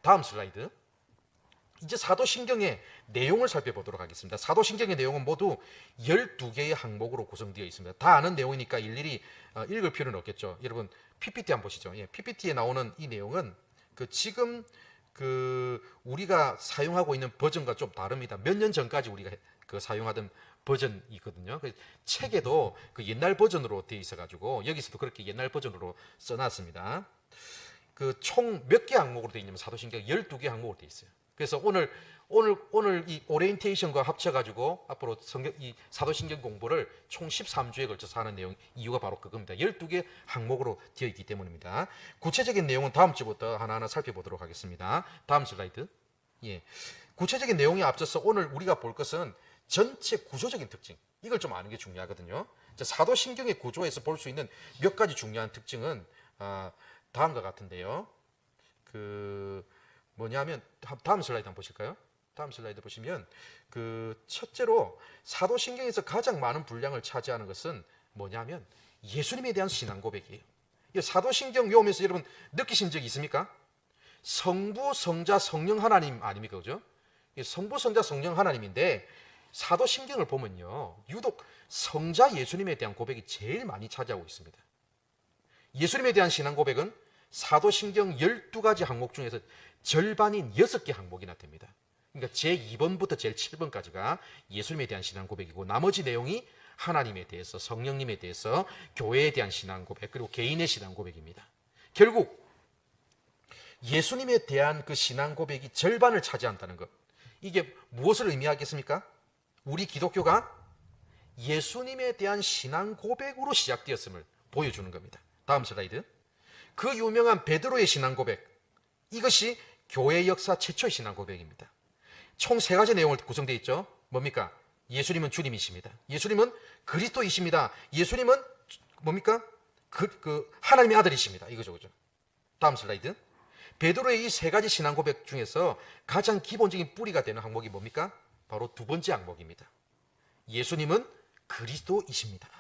다음 슬라이드. 이제 사도신경의 내용을 살펴보도록 하겠습니다. 사도신경의 내용은 모두 12개의 항목으로 구성되어 있습니다. 다 아는 내용이니까 일일이 읽을 필요는 없겠죠. 여러분 PPT 한번 보시죠. 예, PPT에 나오는 이 내용은 지금 우리가 사용하고 있는 버전과 좀 다릅니다. 몇 년 전까지 우리가 사용하던 버전이거든요. 책에도 옛날 버전으로 되어 있어가지고 여기서도 그렇게 옛날 버전으로 써놨습니다. 총 몇 개 항목으로 되어 있냐면 사도신경 12개 항목으로 되어 있어요. 그래서 오늘 이 오리엔테이션과 합쳐가지고 앞으로 이 사도신경 공부를 총 13주에 걸쳐서 하는 내용, 이유가 바로 그겁니다. 12개 항목으로 되어 있기 때문입니다. 구체적인 내용은 다음 주부터 하나하나 살펴보도록 하겠습니다. 다음 슬라이드. 예. 구체적인 내용에 앞서서 오늘 우리가 볼 것은 전체 구조적인 특징, 이걸 좀 아는 게 중요하거든요. 사도신경의 구조에서 볼 수 있는 몇 가지 중요한 특징은 다음과 같은데요. 뭐냐면 다음 슬라이드 한번 보실까요? 다음 슬라이드 보시면 첫째로 사도신경에서 가장 많은 분량을 차지하는 것은 뭐냐면 예수님에 대한 신앙 고백이에요. 사도신경 외우면서 여러분 느끼신 적이 있습니까? 성부, 성자, 성령 하나님 아닙니까? 그죠? 성부, 성자, 성령 하나님인데 사도신경을 보면요, 유독 성자 예수님에 대한 고백이 제일 많이 차지하고 있습니다. 예수님에 대한 신앙 고백은 사도신경 12가지 항목 중에서 절반인 6개 항목이나 됩니다. 그러니까 제2번부터 제일 7번까지가 예수님에 대한 신앙 고백이고, 나머지 내용이 하나님에 대해서, 성령님에 대해서, 교회에 대한 신앙 고백, 그리고 개인의 신앙 고백입니다. 결국 예수님에 대한 신앙 고백이 절반을 차지한다는 것, 이게 무엇을 의미하겠습니까? 우리 기독교가 예수님에 대한 신앙 고백으로 시작되었음을 보여주는 겁니다. 다음 슬라이드. 유명한 베드로의 신앙 고백, 이것이 교회 역사 최초의 신앙 고백입니다. 총 3가지 내용을 구성되어 있죠. 뭡니까? 예수님은 주님이십니다. 예수님은 그리스도이십니다. 예수님은 뭡니까? 하나님의 아들이십니다. 이거죠, 그죠? 다음 슬라이드. 베드로의 이 3가지 신앙 고백 중에서 가장 기본적인 뿌리가 되는 항목이 뭡니까? 바로 2번째 항목입니다. 예수님은 그리스도이십니다.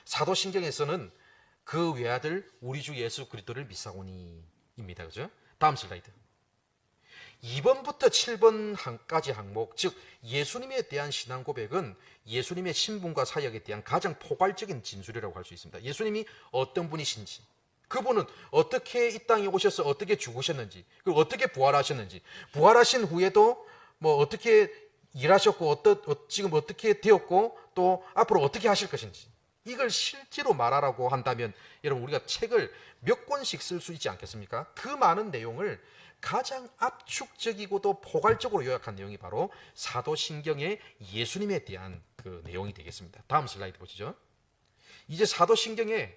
사도신경에서는 그 외아들 우리 주 예수 그리스도를 믿사오니입니다. 그죠? 다음 슬라이드. 2번부터 7번까지 항목, 즉 예수님에 대한 신앙 고백은 예수님의 신분과 사역에 대한 가장 포괄적인 진술이라고 할 수 있습니다. 예수님이 어떤 분이신지, 그분은 어떻게 이 땅에 오셔서 어떻게 죽으셨는지, 그리고 어떻게 부활하셨는지, 부활하신 후에도 어떻게 일하셨고, 지금 어떻게 되었고, 또 앞으로 어떻게 하실 것인지, 이걸 실제로 말하라고 한다면 여러분 우리가 책을 몇 권씩 쓸 수 있지 않겠습니까? 그 많은 내용을 가장 압축적이고도 포괄적으로 요약한 내용이 바로 사도신경의 예수님에 대한 내용이 되겠습니다. 다음 슬라이드 보시죠. 이제 사도신경의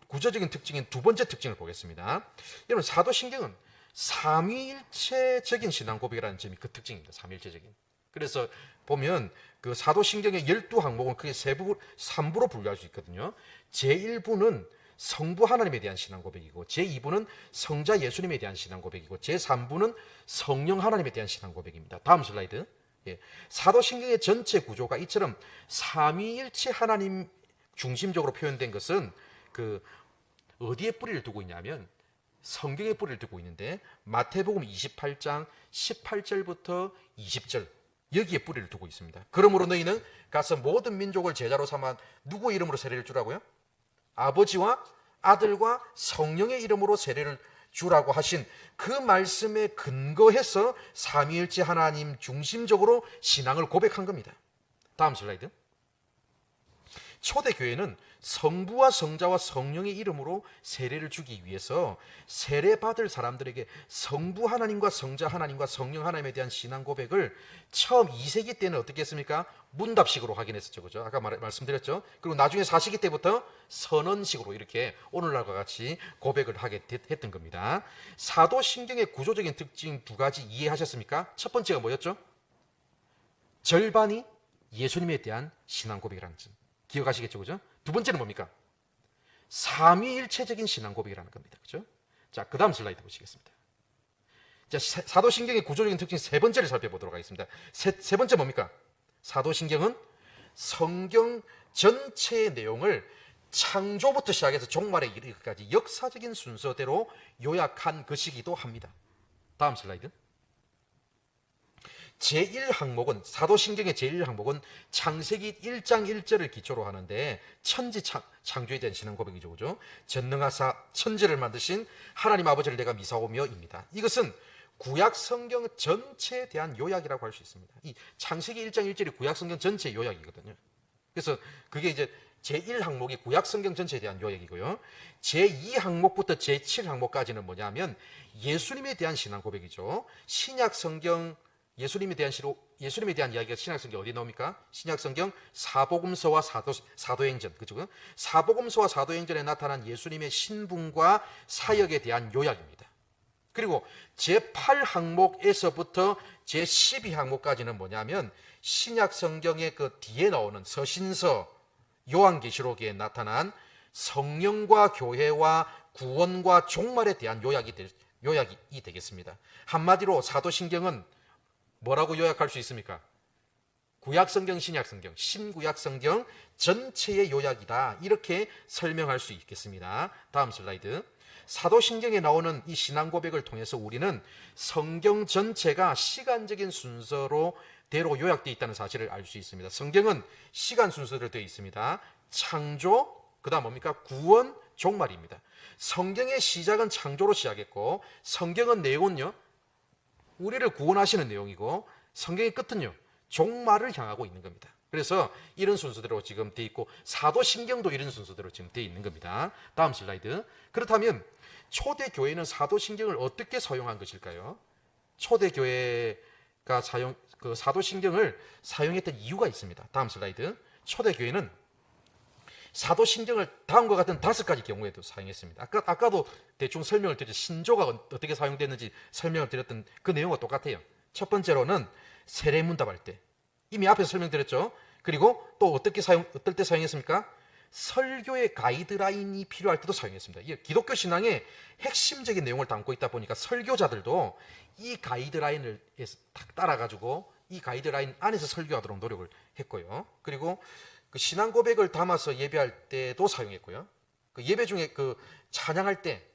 구조적인 특징인 2번째 특징을 보겠습니다. 여러분 사도신경은 삼위일체적인 신앙 고백이라는 점이 그 특징입니다. 삼위일체적인. 그래서 보면 사도신경의 12항목은 크게 3부로 분류할 수 있거든요. 제1부는 성부 하나님에 대한 신앙 고백이고, 제2부는 성자 예수님에 대한 신앙 고백이고, 제3부는 성령 하나님에 대한 신앙 고백입니다. 다음 슬라이드. 예. 사도신경의 전체 구조가 이처럼 삼위일체 하나님 중심적으로 표현된 것은 어디에 뿌리를 두고 있냐면 성경에 뿌리를 두고 있는데, 마태복음 28장 18절부터 20절, 여기에 뿌리를 두고 있습니다. 그러므로 너희는 가서 모든 민족을 제자로 삼아 누구 이름으로 세례를 주라고요? 아버지와 아들과 성령의 이름으로 세례를 주라고 하신 그 말씀에 근거해서 삼위일체 하나님 중심적으로 신앙을 고백한 겁니다. 다음 슬라이드. 초대교회는 성부와 성자와 성령의 이름으로 세례를 주기 위해서 세례받을 사람들에게 성부 하나님과 성자 하나님과 성령 하나님에 대한 신앙 고백을 처음 2세기 때는 어떻게 했습니까? 문답식으로 하긴 했었죠. 그죠? 아까 말씀드렸죠. 그리고 나중에 4세기 때부터 선언식으로 이렇게 오늘날과 같이 고백을 하게 했던 겁니다. 사도신경의 구조적인 특징 2가지 이해하셨습니까? 첫 번째가 뭐였죠? 절반이 예수님에 대한 신앙 고백이라는 점. 기억하시겠죠? 그죠? 2번째는 뭡니까? 삼위일체적인 신앙 고백이라는 겁니다. 그죠? 자, 그 다음 슬라이드 보시겠습니다. 자, 사도신경의 구조적인 특징 3번째를 살펴보도록 하겠습니다. 세 번째 뭡니까? 사도신경은 성경 전체의 내용을 창조부터 시작해서 종말에 이르기까지 역사적인 순서대로 요약한 것이기도 합니다. 다음 슬라이드. 제1항목은 사도신경의 제1항목은 창세기 1장 1절을 기초로 하는데 천지 창조에 대한 신앙 고백이죠. 그죠? 전능하사 천지를 만드신 하나님 아버지를 내가 미사오며입니다. 이것은 구약 성경 전체에 대한 요약이라고 할 수 있습니다. 이 창세기 1장 1절이 구약 성경 전체 요약이거든요. 그래서 그게 이제 제1항목이 구약 성경 전체에 대한 요약이고요. 제2항목부터 제7항목까지는 뭐냐면 예수님에 대한 신앙 고백이죠. 신약 성경 예수님에 대한 이야기가 신약 성경 어디 나옵니까? 신약 성경 사복음서와 사도행전, 그죠? 사복음서와 사도행전에 나타난 예수님의 신분과 사역에 대한 요약입니다. 그리고 제8항목에서부터 제12항목까지는 뭐냐면 신약 성경의 그 뒤에 나오는 서신서, 요한계시록에 나타난 성령과 교회와 구원과 종말에 대한 요약이 되겠습니다. 한마디로 사도신경은 뭐라고 요약할 수 있습니까? 구약성경, 신약성경, 신구약성경 전체의 요약이다. 이렇게 설명할 수 있겠습니다. 다음 슬라이드. 사도신경에 나오는 이 신앙 고백을 통해서 우리는 성경 전체가 시간적인 순서로 대로 요약되어 있다는 사실을 알 수 있습니다. 성경은 시간 순서대로 되어 있습니다. 창조, 그 다음 뭡니까? 구원, 종말입니다. 성경의 시작은 창조로 시작했고 성경은 내용은요 우리를 구원하시는 내용이고 성경의 끝은요 종말을 향하고 있는 겁니다. 그래서 이런 순서대로 지금 돼 있고 사도신경도 이런 순서대로 지금 돼 있는 겁니다. 다음 슬라이드. 그렇다면 초대교회는 사도신경을 어떻게 사용한 것일까요? 초대교회가 사도신경을 사용했던 이유가 있습니다. 다음 슬라이드. 초대교회는 사도신경을 다음과 같은 5가지 경우에도 사용했습니다. 아까도 대충 설명을 드렸죠. 신조가 어떻게 사용됐는지 설명을 드렸던 그 내용과 똑같아요. 첫 번째로는 세례문답할 때 이미 앞에서 설명드렸죠. 그리고 또 어떨 때 사용했습니까? 설교의 가이드라인이 필요할 때도 사용했습니다. 이게 기독교 신앙의 핵심적인 내용을 담고 있다 보니까 설교자들도 이 가이드라인을 딱 따라가지고 이 가이드라인 안에서 설교하도록 노력을 했고요. 그리고 그 신앙 고백을 담아서 예배할 때도 사용했고요. 그 예배 중에 그 찬양할 때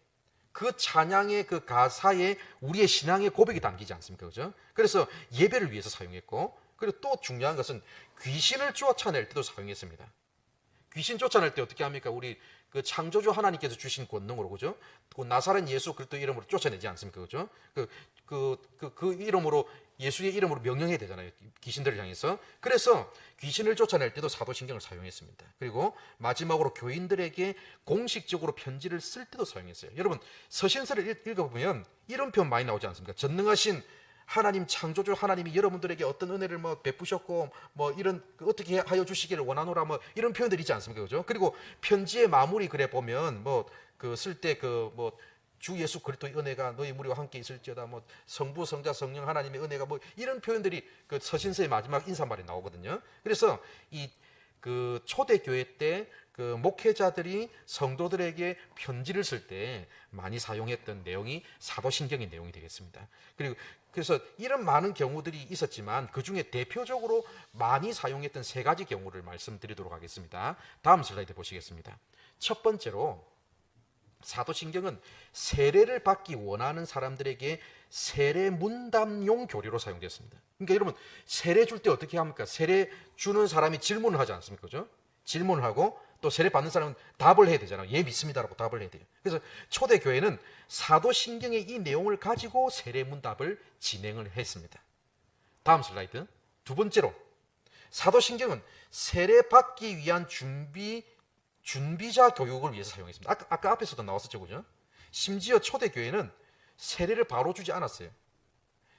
그 찬양의 그 가사에 우리의 신앙의 고백이 담기지 않습니까? 그죠? 그래서 예배를 위해서 사용했고, 그리고 또 중요한 것은 귀신을 쫓아낼 때도 사용했습니다. 귀신 쫓아낼 때 어떻게 합니까? 우리 그 창조주 하나님께서 주신 권능으로, 그죠? 그 나사렛 예수 그리스도 이름으로 쫓아내지 않습니까? 그죠? 그 이름으로, 예수의 이름으로 명령해야 되잖아요. 귀신들을 향해서. 그래서 귀신을 쫓아낼 때도 사도신경을 사용했습니다. 그리고 마지막으로 교인들에게 공식적으로 편지를 쓸 때도 사용했어요. 여러분, 서신서를 읽어보면 이런 표현 많이 나오지 않습니까? 전능하신 하나님, 창조주 하나님이 여러분들에게 어떤 은혜를 베푸셨고 이런 어떻게 하여 주시기를 원하노라 이런 표현들이 있지 않습니까? 그죠? 그리고 편지의 마무리 글에 보면 쓸 때 주 예수 그리스도의 은혜가 너희 무리와 함께 있을지어다 성부 성자 성령 하나님의 은혜가 이런 표현들이 그 서신서의 마지막 인사말에 나오거든요. 그래서 이 그 초대교회 때 그 목회자들이 성도들에게 편지를 쓸 때 많이 사용했던 내용이 사도신경의 내용이 되겠습니다. 그래서 이런 많은 경우들이 있었지만 그 중에 대표적으로 많이 사용했던 3가지 경우를 말씀드리도록 하겠습니다. 다음 슬라이드 보시겠습니다. 첫 번째로 사도신경은 세례를 받기 원하는 사람들에게 세례 문답용 교리로 사용됐습니다. 그러니까 여러분, 세례 줄 때 어떻게 합니까? 세례 주는 사람이 질문을 하지 않습니까? 그죠? 질문을 하고 또 세례 받는 사람은 답을 해야 되잖아요. 예, 믿습니다라고 답을 해야 돼요. 그래서 초대교회는 사도신경의 이 내용을 가지고 세례 문답을 진행을 했습니다. 다음 슬라이드. 두 번째로 사도신경은 세례 받기 위한 준비자 교육을 위해서 사용했습니다. 아까 앞에서도 나왔었죠, 그죠? 심지어 초대교회는 세례를 바로 주지 않았어요.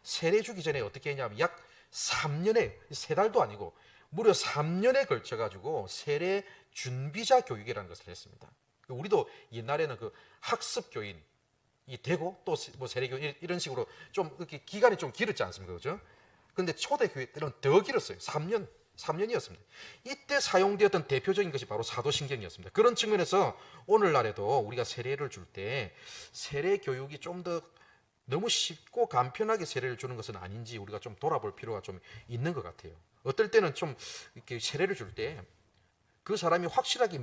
세례 주기 전에 어떻게 했냐면 약 3년에, 3달도 아니고 무려 3년에 걸쳐가지고 세례 준비자 교육이라는 것을 했습니다. 우리도 옛날에는 그 학습 교인이 되고 또 세례 교인 이런 식으로 좀 이렇게 기간이 좀 길었지 않습니까, 그죠? 근데 초대교회 때는 더 길었어요. 3년이었습니다. 이때 사용되었던 대표적인 것이 바로 사도신경이었습니다. 그런 측면에서 오늘날에도 우리가 세례를 줄 때 세례 교육이 좀 더 너무 쉽고 간편하게 세례를 주는 것은 아닌지 우리가 좀 돌아볼 필요가 좀 있는 것 같아요. 어떨 때는 좀 이렇게 세례를 줄 때 그 사람이 확실하게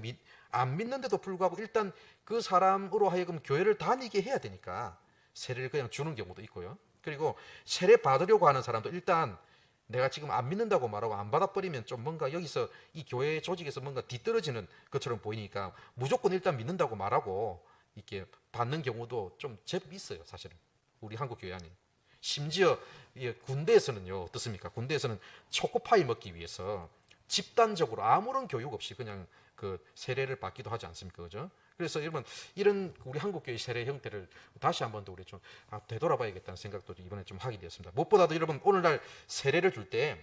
안 믿는데도 불구하고 일단 그 사람으로 하여금 교회를 다니게 해야 되니까 세례를 그냥 주는 경우도 있고요. 그리고 세례 받으려고 하는 사람도 일단 내가 지금 안 믿는다고 말하고 안 받아버리면 좀 뭔가 여기서 이 교회 조직에서 뭔가 뒤떨어지는 것처럼 보이니까 무조건 일단 믿는다고 말하고 이렇게 받는 경우도 좀 제법 있어요. 사실은 우리 한국 교회 안에. 심지어 군대에서는요, 어떻습니까? 군대에서는 초코파이 먹기 위해서 집단적으로 아무런 교육 없이 그냥 그 세례를 받기도 하지 않습니까? 그죠? 그래서 여러분, 이런 우리 한국교회 세례 형태를 다시 한번 더 우리 좀 되돌아봐야겠다는 생각도 이번에 좀 하게 되었습니다. 무엇보다도 여러분, 오늘날 세례를 줄 때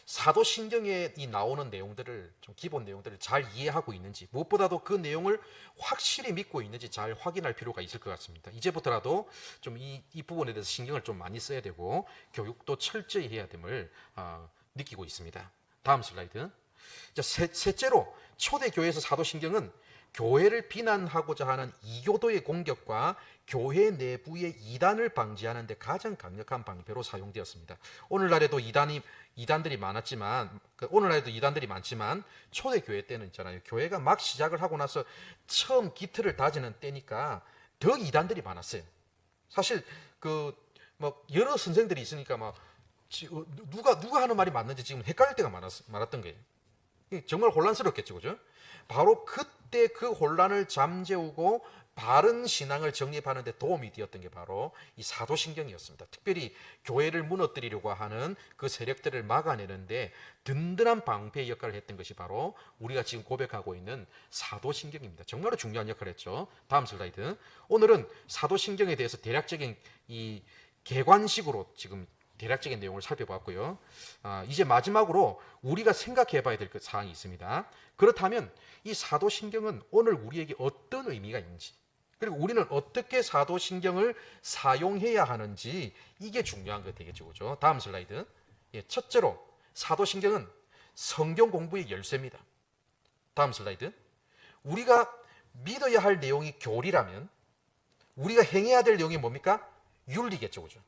사도신경에 이 나오는 내용들을, 좀 기본 내용들을 잘 이해하고 있는지, 무엇보다도 그 내용을 확실히 믿고 있는지 잘 확인할 필요가 있을 것 같습니다. 이제부터라도 좀 이 부분에 대해서 신경을 좀 많이 써야 되고 교육도 철저히 해야 됨을 느끼고 있습니다. 다음 슬라이드. 자, 셋째로 초대교회에서 사도신경은 교회를 비난하고자 하는 이교도의 공격과 교회 내부의 이단을 방지하는 데 가장 강력한 방패로 사용되었습니다. 오늘날에도 이단들이 많았지만, 오늘날에도 이단들이 많지만 초대교회 때는 있잖아요. 교회가 막 시작을 하고 나서 처음 기틀을 다지는 때니까 더 이단들이 많았어요. 사실 뭐 여러 선생들이 있으니까 막 누가 하는 말이 맞는지 지금 헷갈릴 때가 많았던 거예요. 정말 혼란스럽겠죠, 그죠? 바로 그때 그 혼란을 잠재우고 바른 신앙을 정립하는 데 도움이 되었던 게 바로 이 사도신경이었습니다. 특별히 교회를 무너뜨리려고 하는 그 세력들을 막아내는데 든든한 방패의 역할을 했던 것이 바로 우리가 지금 고백하고 있는 사도신경입니다. 정말로 중요한 역할을 했죠. 다음 슬라이드. 오늘은 사도신경에 대해서 대략적인 이 개관식으로 지금 대략적인 내용을 살펴봤고요. 이제 마지막으로 우리가 생각해 봐야 될 사항이 있습니다. 그렇다면 이 사도신경은 오늘 우리에게 어떤 의미가 있는지, 그리고 우리는 어떻게 사도신경을 사용해야 하는지, 이게 중요한 것 되겠죠. 그죠? 다음 슬라이드. 첫째로 사도신경은 성경 공부의 열쇠입니다. 다음 슬라이드. 우리가 믿어야 할 내용이 교리라면 우리가 행해야 될 내용이 뭡니까? 윤리겠죠. 그죠?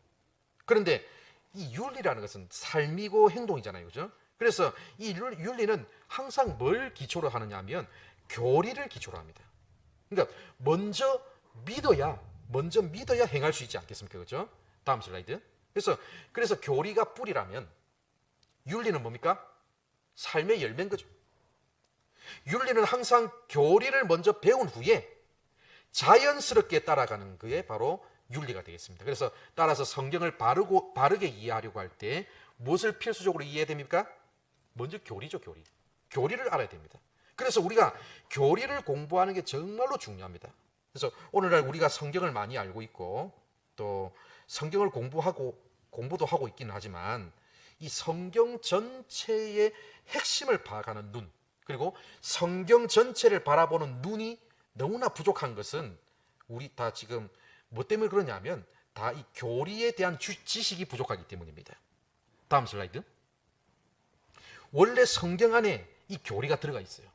그런데 이 윤리라는 것은 삶이고 행동이잖아요. 그죠? 그래서 이 윤리는 항상 뭘 기초로 하느냐 하면 교리를 기초로 합니다. 그러니까 먼저 믿어야 행할 수 있지 않겠습니까? 그죠? 다음 슬라이드. 그래서 교리가 뿌리라면 윤리는 뭡니까? 삶의 열매인 거죠. 윤리는 항상 교리를 먼저 배운 후에 자연스럽게 따라가는 그게 바로 윤리가 되겠습니다. 그래서 따라서 성경을 바르게 이해하려고 할 때 무엇을 필수적으로 이해해야 됩니까? 먼저 교리죠, 교리. 교리를 알아야 됩니다. 그래서 우리가 교리를 공부하는 게 정말로 중요합니다. 그래서 오늘날 우리가 성경을 많이 알고 있고 또 성경을 공부도 하고 있기는 하지만 이 성경 전체의 핵심을 파악하는 눈, 그리고 성경 전체를 바라보는 눈이 너무나 부족한 것은 우리 다 지금 뭐 때문에 그러냐면 다 이 교리에 대한 지식이 부족하기 때문입니다. 다음 슬라이드. 원래 성경 안에 이 교리가 들어가 있어요.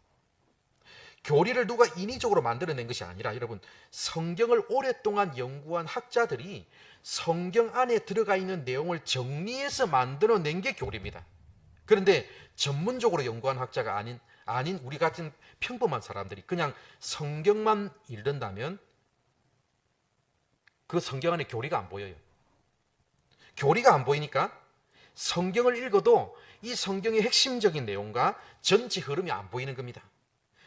교리를 누가 인위적으로 만들어낸 것이 아니라 여러분, 성경을 오랫동안 연구한 학자들이 성경 안에 들어가 있는 내용을 정리해서 만들어낸 게 교리입니다. 그런데 전문적으로 연구한 학자가 아닌 우리 같은 평범한 사람들이 그냥 성경만 읽는다면 그 성경 안에 교리가 안 보여요. 교리가 안 보이니까 성경을 읽어도 이 성경의 핵심적인 내용과 전체 흐름이 안 보이는 겁니다.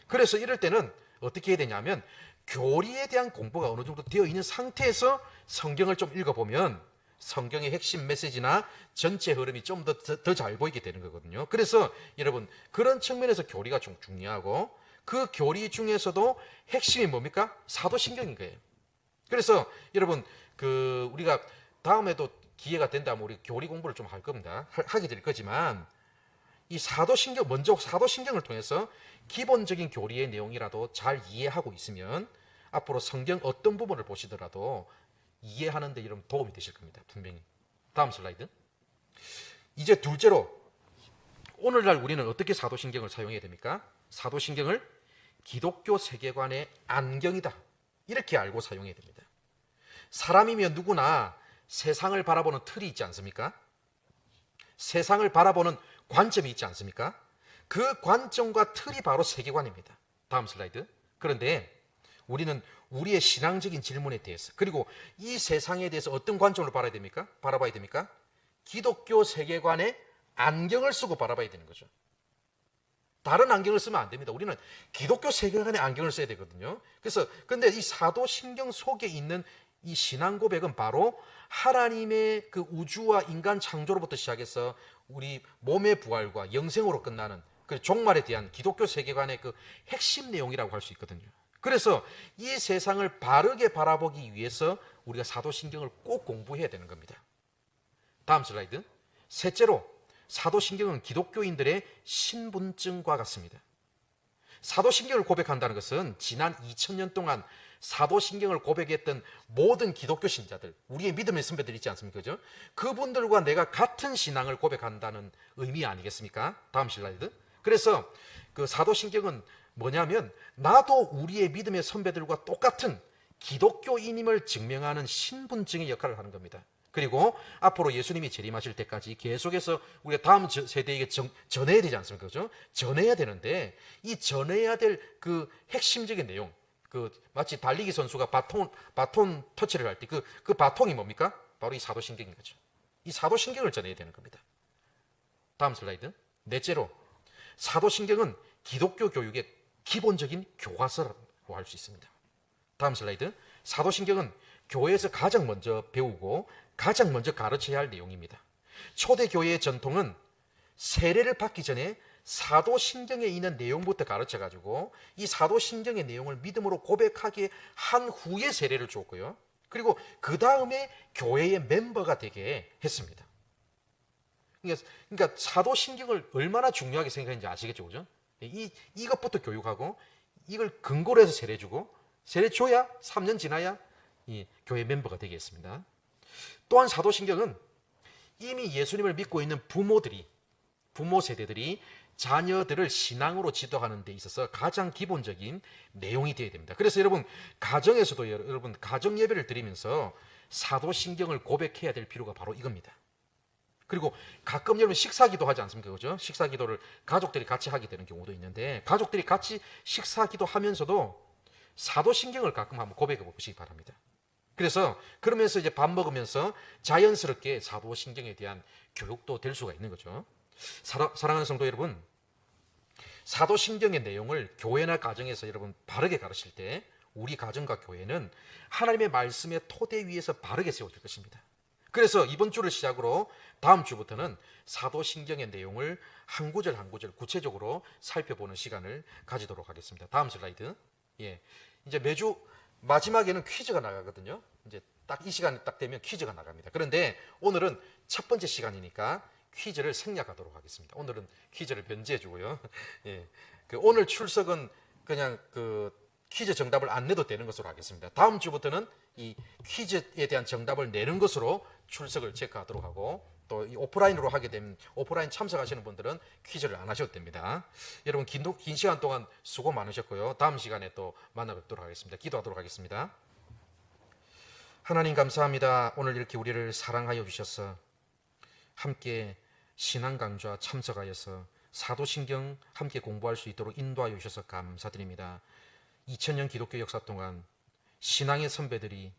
그래서 이럴 때는 어떻게 해야 되냐면 교리에 대한 공부가 어느 정도 되어 있는 상태에서 성경을 좀 읽어보면 성경의 핵심 메시지나 전체 흐름이 좀 더 잘 보이게 되는 거거든요. 그래서 여러분, 그런 측면에서 교리가 좀 중요하고 그 교리 중에서도 핵심이 뭡니까? 사도신경인 거예요. 그래서 여러분, 우리가 다음에도 기회가 된다면 우리 교리 공부를 좀 할 겁니다. 하게 될 거지만 이 먼저 사도신경을 통해서 기본적인 교리의 내용이라도 잘 이해하고 있으면 앞으로 성경 어떤 부분을 보시더라도 이해하는 데 이런 도움이 되실 겁니다. 분명히. 다음 슬라이드. 이제 둘째로 오늘날 우리는 어떻게 사도신경을 사용해야 됩니까? 사도신경을 기독교 세계관의 안경이다, 이렇게 알고 사용해야 됩니다. 사람이면 누구나 세상을 바라보는 틀이 있지 않습니까? 세상을 바라보는 관점이 있지 않습니까? 그 관점과 틀이 바로 세계관입니다. 다음 슬라이드. 그런데 우리는 우리의 신앙적인 질문에 대해서, 그리고 이 세상에 대해서 어떤 관점으로 바라봐야 됩니까? 기독교 세계관의 안경을 쓰고 바라봐야 되는 거죠. 다른 안경을 쓰면 안 됩니다. 우리는 기독교 세계관의 안경을 써야 되거든요. 그래서 근데 이 사도신경 속에 있는 이 신앙 고백은 바로 하나님의 그 우주와 인간 창조로부터 시작해서 우리 몸의 부활과 영생으로 끝나는 그 종말에 대한 기독교 세계관의 그 핵심 내용이라고 할 수 있거든요. 그래서 이 세상을 바르게 바라보기 위해서 우리가 사도신경을 꼭 공부해야 되는 겁니다. 다음 슬라이드. 셋째로, 사도신경은 기독교인들의 신분증과 같습니다. 사도신경을 고백한다는 것은 지난 2000년 동안 사도신경을 고백했던 모든 기독교 신자들, 우리의 믿음의 선배들 있지 않습니까? 그죠? 그분들과 내가 같은 신앙을 고백한다는 의미 아니겠습니까? 다음 슬라이드. 그래서 그 사도신경은 뭐냐면 나도 우리의 믿음의 선배들과 똑같은 기독교인임을 증명하는 신분증의 역할을 하는 겁니다. 그리고 앞으로 예수님이 재림하실 때까지 계속해서 우리가 다음 세대에게 전해야 되지 않습니까? 그죠? 전해야 되는데 이 전해야 될 그 핵심적인 내용, 그 마치 달리기 선수가 바톤 터치를 할 때 그 바통이 뭡니까? 바로 이 사도신경인 거죠. 이 사도신경을 전해야 되는 겁니다. 다음 슬라이드. 넷째로, 사도신경은 기독교 교육의 기본적인 교과서라고 할 수 있습니다. 다음 슬라이드. 사도신경은 교회에서 가장 먼저 배우고 가장 먼저 가르쳐야 할 내용입니다. 초대교회의 전통은 세례를 받기 전에 사도신경에 있는 내용부터 가르쳐가지고 이 사도신경의 내용을 믿음으로 고백하게 한 후에 세례를 줬고요. 그리고 그 다음에 교회의 멤버가 되게 했습니다. 그러니까 사도신경을 얼마나 중요하게 생각했는지 아시겠죠? 그죠? 이것부터 교육하고 이걸 근거로 해서 세례 주고 세례 줘야 3년 지나야 이 교회 멤버가 되겠습니다. 또한 사도신경은 이미 예수님을 믿고 있는 부모 세대들이 자녀들을 신앙으로 지도하는 데 있어서 가장 기본적인 내용이 되어야 됩니다. 그래서 여러분 가정에서도 여러분 가정 예배를 드리면서 사도신경을 고백해야 될 필요가 바로 이겁니다. 그리고 가끔 여러분 식사기도 하지 않습니까? 그죠? 식사기도를 가족들이 같이 하게 되는 경우도 있는데 가족들이 같이 식사기도 하면서도 사도신경을 가끔 한번 고백해 보시기 바랍니다. 그래서 그러면서 이제 밥 먹으면서 자연스럽게 사도신경에 대한 교육도 될 수가 있는 거죠. 사랑하는 성도 여러분, 사도신경의 내용을 교회나 가정에서 여러분 바르게 가르칠 때 우리 가정과 교회는 하나님의 말씀의 토대 위에서 바르게 세워질 것입니다. 그래서 이번 주를 시작으로 다음 주부터는 사도신경의 내용을 한 구절 한 구절 구체적으로 살펴보는 시간을 가지도록 하겠습니다. 다음 슬라이드. 이제 매주 마지막에는 퀴즈가 나가거든요. 이제 딱 이 시간이 딱 되면 퀴즈가 나갑니다. 그런데 오늘은 첫 번째 시간이니까 퀴즈를 생략하도록 하겠습니다. 오늘은 퀴즈를 변제해 주고요. 오늘 출석은 그냥 그 퀴즈 정답을 안 내도 되는 것으로 하겠습니다. 다음 주부터는 이 퀴즈에 대한 정답을 내는 것으로 출석을 체크하도록 하고 또 이 오프라인으로 하게 되면 오프라인 참석하시는 분들은 퀴즈를 안 하셔도 됩니다. 여러분 긴 시간 동안 수고 많으셨고요. 다음 시간에 또 만나 뵙도록 하겠습니다. 기도하도록 하겠습니다. 하나님 감사합니다. 오늘 이렇게 우리를 사랑하여 주셔서 함께 신앙 강좌 참석하여서 사도신경 함께 공부할 수 있도록 인도하여 주셔서 감사드립니다. 2000년 기독교 역사 동안 신앙의 선배들이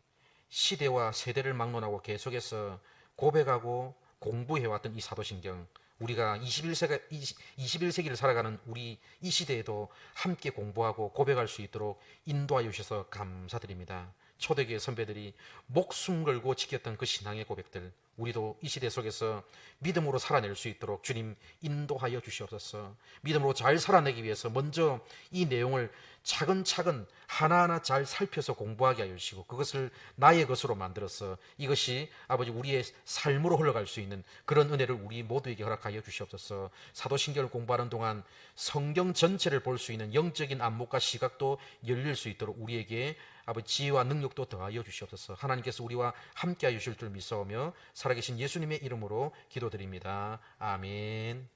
시대와 세대를 막론하고 계속해서 고백하고 공부해왔던 이 사도신경, 우리가 21세기를 살아가는 우리 이 시대에도 함께 공부하고 고백할 수 있도록 인도하여 주셔서 감사드립니다. 초대교회 선배들이 목숨 걸고 지켰던 그 신앙의 고백들, 우리도 이 시대 속에서 믿음으로 살아낼 수 있도록 주님 인도하여 주시옵소서. 믿음으로 잘 살아내기 위해서 먼저 이 내용을 차근차근 하나하나 잘 살펴서 공부하게 하여 주시고 그것을 나의 것으로 만들어서 이것이 아버지 우리의 삶으로 흘러갈 수 있는 그런 은혜를 우리 모두에게 허락하여 주시옵소서. 사도신경을 공부하는 동안 성경 전체를 볼 수 있는 영적인 안목과 시각도 열릴 수 있도록 우리에게 아버지 지혜와 능력도 더하여 주시옵소서. 하나님께서 우리와 함께하여 주실 줄 믿사오며 살아계신 예수님의 이름으로 기도드립니다. 아멘.